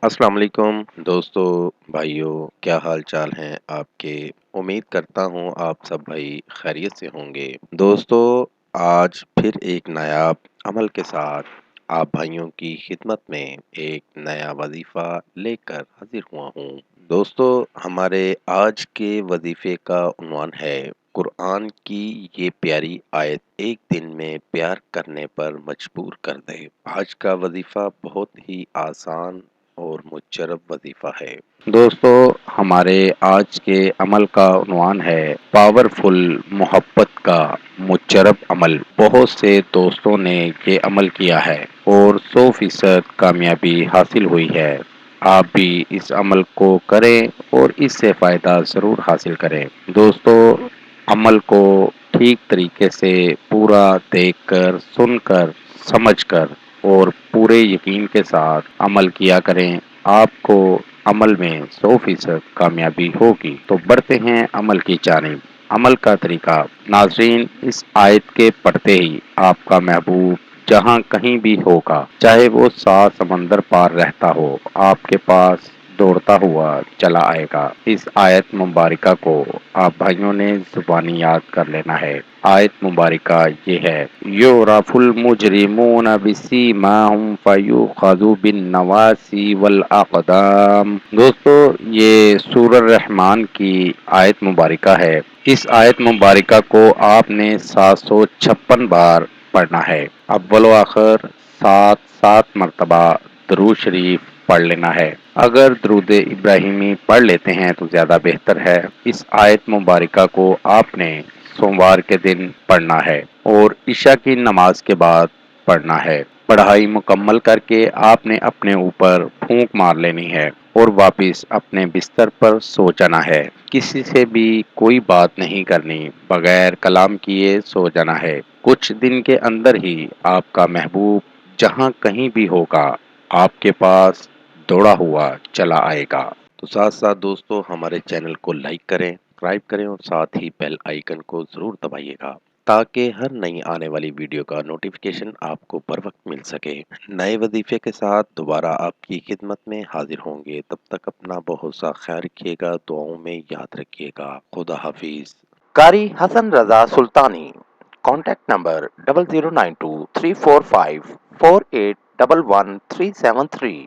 अस्सलाम वालेकुम दोस्तों, भाइयों, क्या हाल चाल हैं आपके। उम्मीद करता हूँ आप सब भाई खैरियत से होंगे। दोस्तों, आज फिर एक नायाब अमल के साथ आप भाइयों की खिदमत में एक नया वजीफ़ा लेकर हाजिर हुआ हूँ। दोस्तों, हमारे आज के वजीफ़े का उन्वान है कुरान की ये प्यारी आयत एक दिन में प्यार करने पर मजबूर कर दे। आज का वजीफ़ा बहुत ही आसान और मुजरब वजीफा है। दोस्तों, हमारे आज के अमल का उन्वान है पावरफुल मोहब्बत का मुजरब अमल। बहुत से दोस्तों ने ये अमल किया है और 100% कामयाबी हासिल हुई है। आप भी इस अमल को करें और इससे फायदा जरूर हासिल करें। दोस्तों, अमल को ठीक तरीके से पूरा देखकर, सुनकर, समझकर और पूरे यकीन के साथ अमल किया करें। आपको अमल में 100% कामयाबी होगी। तो बढ़ते हैं अमल की जानिब। अमल का तरीका। नाज़रीन, इस आयत के पढ़ते ही आपका महबूब जहाँ कहीं भी होगा, चाहे वो 7 समंदर पार रहता हो, आपके पास दौड़ता हुआ चला आएगा। इस आयत मुबारका को आप भाइयों ने जुबानी याद कर लेना है। आयत मुबारका ये है, युरफुल मुजरिमून बिसीमाहुम फयुखज़ु बिन नवासी वल अक़दाम। दोस्तों, ये सूरह रहमान की आयत मुबारका है। इस आयत मुबारका को आपने 756 बार पढ़ना है। अव्वल व आखिर 7 मरतबा दरूद शरीफ पढ़ लेना है। अगर दरूद इब्राहिमी पढ़ लेते हैं तो ज़्यादा बेहतर है। इस आयत मुबारका को आपने सोमवार के दिन पढ़ना है और इशा की नमाज के बाद पढ़ना है। पढ़ाई मुकम्मल करके आपने अपने ऊपर फूंक मार लेनी है और वापस अपने बिस्तर पर सो जाना है। किसी से भी कोई बात नहीं करनी, बगैर कलाम किए सो जाना है। कुछ दिन के अंदर ही आपका महबूब जहाँ कहीं भी होगा, आपके पास दौड़ा हुआ चला आएगा। तो साथ साथ दोस्तों, हमारे चैनल को लाइक करें, सब्सक्राइब करें और साथ ही बेल आइकन को ज़रूर दबाइएगा ताकि हर नई आने वाली वीडियो का नोटिफिकेशन आपको बर वक्त मिल सके। नए वजीफे के साथ दोबारा आपकी खिदमत में हाजिर होंगे। तब तक अपना बहुत सा ख्याल रखिएगा, दुआओं में याद रखिएगा। खुदा हाफिज। कारी हसन रजा सुल्तानी। Contact number 0092 345 4811 373।